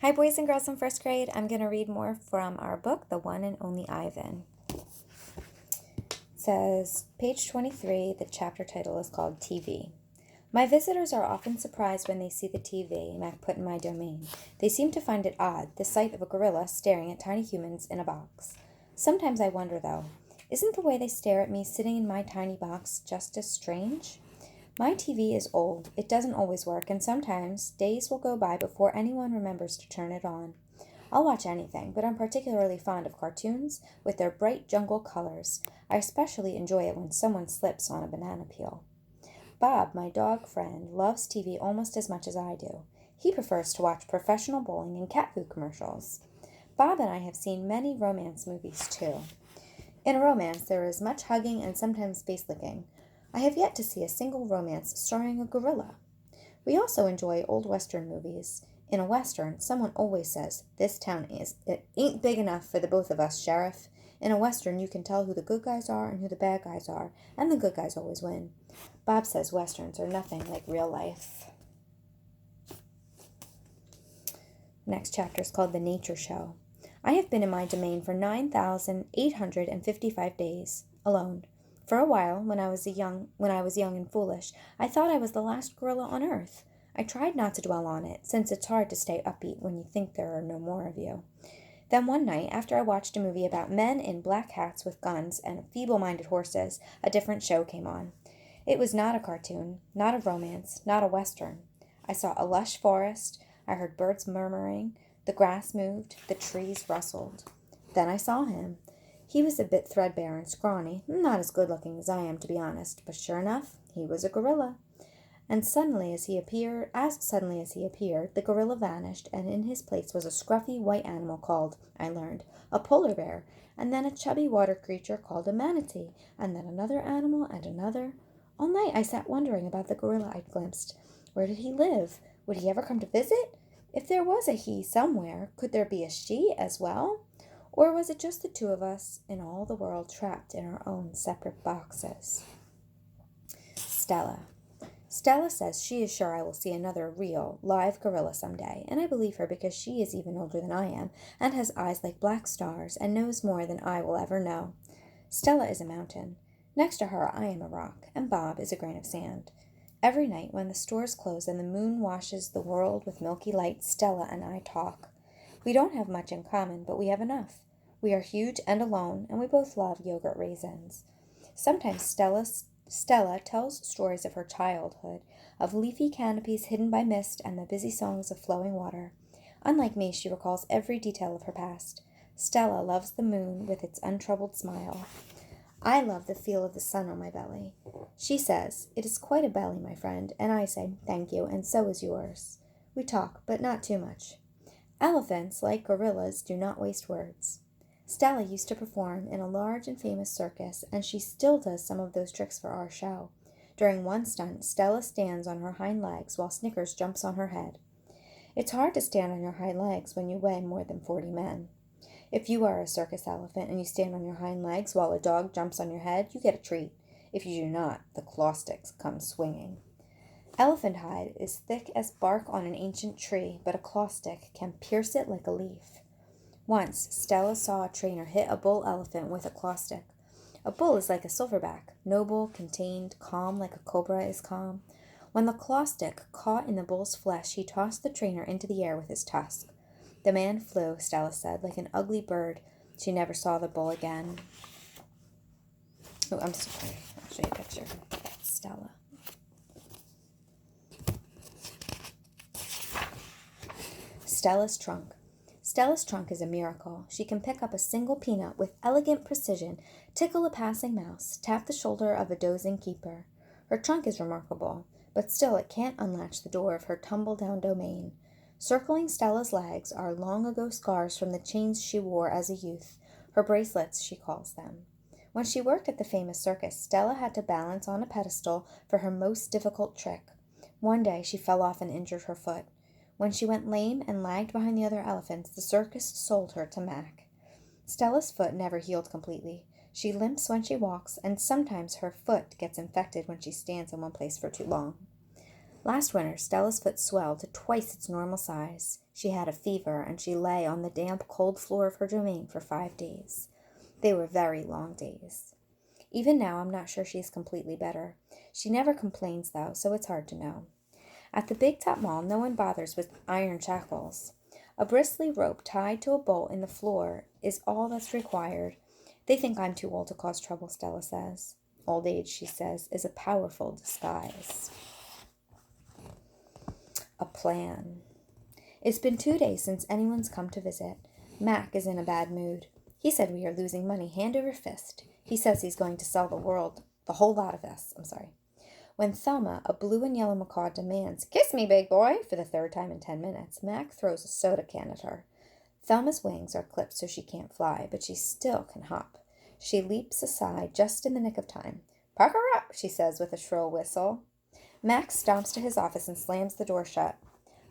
Hi, boys and girls in first grade. I'm going to read more from our book, The One and Only Ivan. It says, page 23, the chapter title is called TV. My visitors are often surprised when they see the TV Mac put in my domain. They seem to find it odd, the sight of a gorilla staring at tiny humans in a box. Sometimes I wonder, though, isn't the way they stare at me sitting in my tiny box just as strange? My TV is old, it doesn't always work, and sometimes days will go by before anyone remembers to turn it on. I'll watch anything, but I'm particularly fond of cartoons with their bright jungle colors. I especially enjoy it when someone slips on a banana peel. Bob, my dog friend, loves TV almost as much as I do. He prefers to watch professional bowling and cat food commercials. Bob and I have seen many romance movies, too. In a romance, there is much hugging and sometimes face licking. I have yet to see a single romance starring a gorilla. We also enjoy old Western movies. In a Western, someone always says, it ain't big enough for the both of us, Sheriff. In a Western, you can tell who the good guys are and who the bad guys are, and the good guys always win. Bob says Westerns are nothing like real life. Next chapter is called The Nature Show. I have been in my domain for 9,855 days, alone. For a while, when I was young and foolish, I thought I was the last gorilla on earth. I tried not to dwell on it, since it's hard to stay upbeat when you think there are no more of you. Then one night, after I watched a movie about men in black hats with guns and feeble-minded horses, a different show came on. It was not a cartoon, not a romance, not a western. I saw a lush forest, I heard birds murmuring, the grass moved, the trees rustled. Then I saw him. He was a bit threadbare and scrawny, not as good-looking as I am, to be honest, but sure enough, he was a gorilla. And as suddenly as he appeared, the gorilla vanished, and in his place was a scruffy white animal called, I learned, a polar bear, and then a chubby water creature called a manatee, and then another animal and another. All night I sat wondering about the gorilla I'd glimpsed. Where did he live? Would he ever come to visit? If there was a he somewhere, could there be a she as well? Or was it just the two of us in all the world trapped in our own separate boxes? Stella. Stella says she is sure I will see another real, live gorilla someday, and I believe her because she is even older than I am, and has eyes like black stars, and knows more than I will ever know. Stella is a mountain. Next to her I am a rock, and Bob is a grain of sand. Every night when the stores close and the moon washes the world with milky light, Stella and I talk. We don't have much in common, but we have enough. We are huge and alone, and we both love yogurt raisins. Sometimes Stella tells stories of her childhood, of leafy canopies hidden by mist and the busy songs of flowing water. Unlike me, she recalls every detail of her past. Stella loves the moon with its untroubled smile. I love the feel of the sun on my belly. She says, "It is quite a belly, my friend," and I say, "Thank you, and so is yours." We talk, but not too much. Elephants, like gorillas, do not waste words. Stella used to perform in a large and famous circus, and she still does some of those tricks for our show. During one stunt, Stella stands on her hind legs while Snickers jumps on her head. It's hard to stand on your hind legs when you weigh more than 40 men. If you are a circus elephant and you stand on your hind legs while a dog jumps on your head, you get a treat. If you do not, the claw sticks come swinging. Elephant hide is thick as bark on an ancient tree, but a claw stick can pierce it like a leaf. Once, Stella saw a trainer hit a bull elephant with a claw stick. A bull is like a silverback, noble, contained, calm like a cobra is calm. When the claw stick caught in the bull's flesh, he tossed the trainer into the air with his tusk. The man flew, Stella said, like an ugly bird. She never saw the bull again. Oh, I'm sorry. I'll show you a picture. That's Stella. Stella's trunk. Stella's trunk is a miracle. She can pick up a single peanut with elegant precision, tickle a passing mouse, tap the shoulder of a dozing keeper. Her trunk is remarkable, but still it can't unlatch the door of her tumble-down domain. Circling Stella's legs are long-ago scars from the chains she wore as a youth, her bracelets, she calls them. When she worked at the famous circus, Stella had to balance on a pedestal for her most difficult trick. One day she fell off and injured her foot. When she went lame and lagged behind the other elephants, the circus sold her to Mac. Stella's foot never healed completely. She limps when she walks, and sometimes her foot gets infected when she stands in one place for too long. Last winter, Stella's foot swelled to twice its normal size. She had a fever, and she lay on the damp, cold floor of her domain for 5 days. They were very long days. Even now, I'm not sure she is completely better. She never complains, though, so it's hard to know. At the Big Top Mall, no one bothers with iron shackles. A bristly rope tied to a bolt in the floor is all that's required. They think I'm too old to cause trouble, Stella says. Old age, she says, is a powerful disguise. A plan. It's been 2 days since anyone's come to visit. Mac is in a bad mood. He said we are losing money hand over fist. He says he's going to sell the whole lot of us. When Thelma, a blue and yellow macaw, demands, "Kiss me, big boy," for the 3rd time in 10 minutes, Mac throws a soda can at her. Thelma's wings are clipped so she can't fly, but she still can hop. She leaps aside just in the nick of time. "Pucker up," she says with a shrill whistle. Mac stomps to his office and slams the door shut.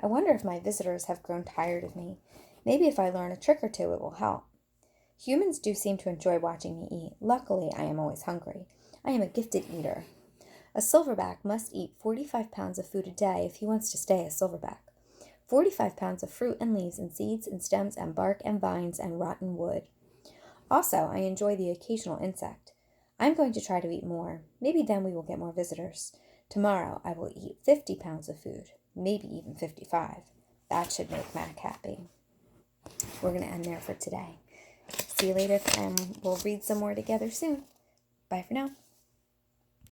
I wonder if my visitors have grown tired of me. Maybe if I learn a trick or two, it will help. Humans do seem to enjoy watching me eat. Luckily, I am always hungry. I am a gifted eater. A silverback must eat 45 pounds of food a day if he wants to stay a silverback. 45 pounds of fruit and leaves and seeds and stems and bark and vines and rotten wood. Also, I enjoy the occasional insect. I'm going to try to eat more. Maybe then we will get more visitors. Tomorrow, I will eat 50 pounds of food, maybe even 55. That should make Mac happy. We're going to end there for today. See you later, and we'll read some more together soon. Bye for now.